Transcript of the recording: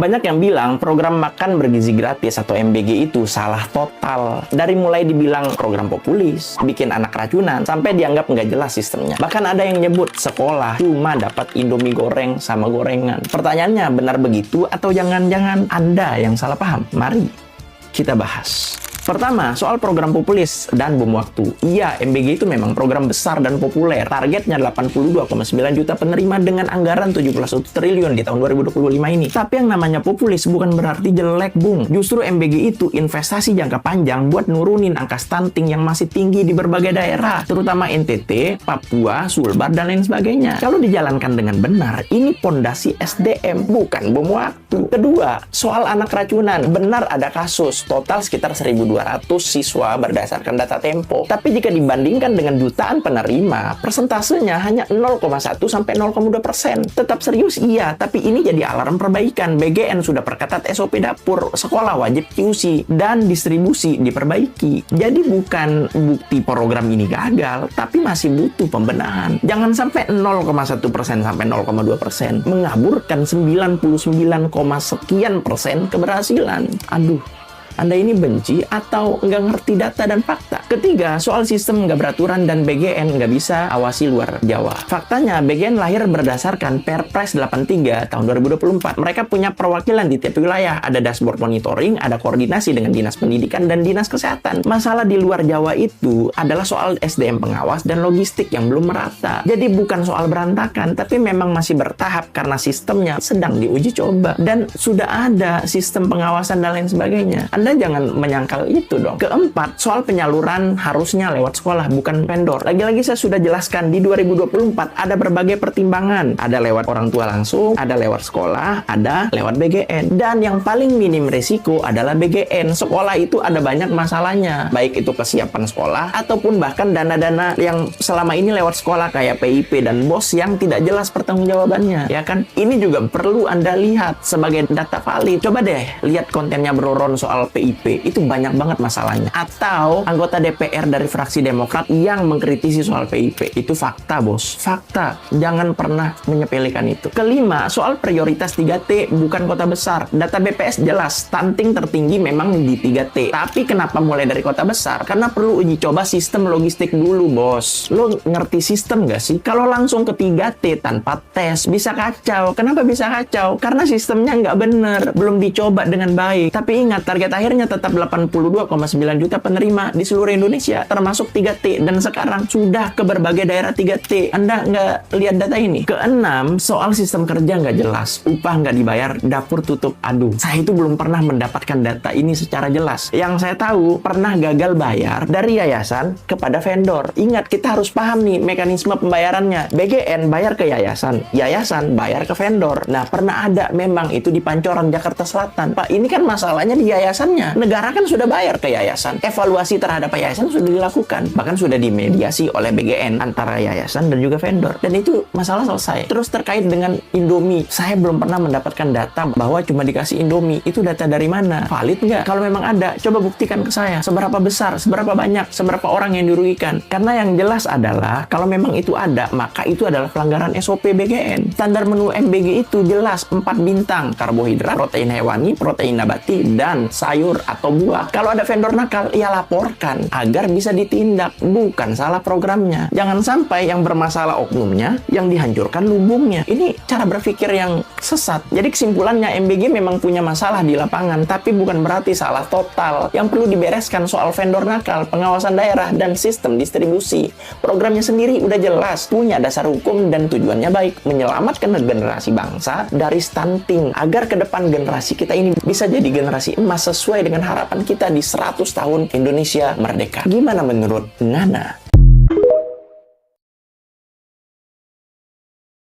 Banyak yang bilang program makan bergizi gratis atau MBG itu salah total. Dari mulai dibilang program populis, bikin anak racunan, sampai dianggap nggak jelas sistemnya. Bahkan ada yang nyebut sekolah cuma dapat Indomie goreng sama gorengan. Pertanyaannya, benar begitu atau jangan-jangan Anda yang salah paham? Mari kita bahas. Pertama, soal program populis dan bom waktu. Iya, MBG itu memang program besar dan populer. Targetnya 82,9 juta penerima dengan anggaran 71 triliun di tahun 2025 ini. Tapi yang namanya populis bukan berarti jelek, Bung. Justru MBG itu investasi jangka panjang buat nurunin angka stunting yang masih tinggi di berbagai daerah, terutama NTT, Papua, Sulbar, dan lain sebagainya. Kalau dijalankan dengan benar, ini pondasi SDM, bukan bom waktu. Kedua, soal anak racunan. Benar ada kasus, total sekitar 1.200 siswa berdasarkan data Tempo. Tapi jika dibandingkan dengan jutaan penerima, persentasenya hanya 0,1 sampai 0,2%. Tetap serius iya, tapi ini jadi alarm perbaikan. BGN sudah perketat SOP dapur, sekolah wajib QC, dan distribusi diperbaiki. Jadi bukan bukti program ini gagal, tapi masih butuh pembenahan. Jangan sampai 0,1% sampai 0,2%. Mengaburkan 99, sekian persen keberhasilan. Aduh, Anda ini benci atau nggak ngerti data dan fakta? Ketiga, soal sistem nggak beraturan dan BGN nggak bisa awasi luar Jawa. Faktanya, BGN lahir berdasarkan Perpres 83 tahun 2024. Mereka punya perwakilan di tiap wilayah. Ada dashboard monitoring, ada koordinasi dengan Dinas Pendidikan dan Dinas Kesehatan. Masalah di luar Jawa itu adalah soal SDM pengawas dan logistik yang belum merata. Jadi bukan soal berantakan, tapi memang masih bertahap karena sistemnya sedang diuji coba. Dan sudah ada sistem pengawasan dan lain sebagainya. Anda jangan menyangkal itu dong. Keempat, soal penyaluran harusnya lewat sekolah, bukan vendor. Lagi-lagi saya sudah jelaskan, di 2024 ada berbagai pertimbangan. Ada lewat orang tua langsung, ada lewat sekolah, ada lewat BGN. Dan yang paling minim risiko adalah BGN. Sekolah itu ada banyak masalahnya. Baik itu kesiapan sekolah, ataupun bahkan dana-dana yang selama ini lewat sekolah kayak PIP dan BOS yang tidak jelas pertanggungjawabannya. Ya kan? Ini juga perlu Anda lihat sebagai data valid. Coba deh, lihat kontennya Bro Ron soal PIP, itu banyak banget masalahnya. Atau anggota DPR dari fraksi Demokrat yang mengkritisi soal PIP. Itu fakta, bos. Fakta. Jangan pernah menyepelekan itu. Kelima, soal prioritas 3T bukan kota besar. Data BPS jelas, stunting tertinggi memang di 3T. Tapi kenapa mulai dari kota besar? Karena perlu uji coba sistem logistik dulu, bos. Lo ngerti sistem nggak sih? Kalau langsung ke 3T tanpa tes, bisa kacau. Kenapa bisa kacau? Karena sistemnya nggak bener. Belum dicoba dengan baik. Tapi ingat, target akhirnya tetap 82,9 juta penerima di seluruh Indonesia, termasuk 3T, dan sekarang sudah ke berbagai daerah 3T. Anda nggak lihat data ini? Keenam, soal sistem kerja nggak jelas, upah nggak dibayar, dapur tutup. Aduh, saya itu belum pernah mendapatkan data ini secara jelas. Yang saya tahu, pernah gagal bayar dari yayasan kepada vendor. Ingat, kita harus paham nih mekanisme pembayarannya. BGN bayar ke yayasan, yayasan bayar ke vendor. Nah, pernah ada memang itu di Pancoran, Jakarta Selatan. Pak, ini kan masalahnya di yayasannya. Negara kan sudah bayar ke yayasan. Evaluasi terhadap yayasan sudah dilakukan. Bahkan sudah dimediasi oleh BGN antara yayasan dan juga vendor. Dan itu masalah selesai. Terus terkait dengan Indomie, saya belum pernah mendapatkan data bahwa cuma dikasih Indomie. Itu data dari mana? Valid nggak? Kalau memang ada, coba buktikan ke saya. Seberapa besar, seberapa banyak, seberapa orang yang dirugikan. Karena yang jelas adalah, kalau memang itu ada, maka itu adalah pelanggaran SOP BGN. Standar menu MBG itu jelas 4 bintang. Karbohidrat, protein hewani, protein nabati, dan sayur atau buah. Kalau ada vendor nakal, ya laporkan agar bisa ditindak. Bukan salah programnya. Jangan sampai yang bermasalah oknumnya, yang dihancurkan lumbungnya. Ini cara berpikir yang sesat. Jadi kesimpulannya, MBG memang punya masalah di lapangan, tapi bukan berarti salah total. Yang perlu dibereskan soal vendor nakal, pengawasan daerah, dan sistem distribusi. Programnya sendiri udah jelas, punya dasar hukum dan tujuannya baik, menyelamatkan generasi bangsa dari stunting, agar ke depan generasi kita ini bisa jadi generasi emas sesuai dengan harapan kita di 100 tahun Indonesia merdeka. Gimana menurut Nana?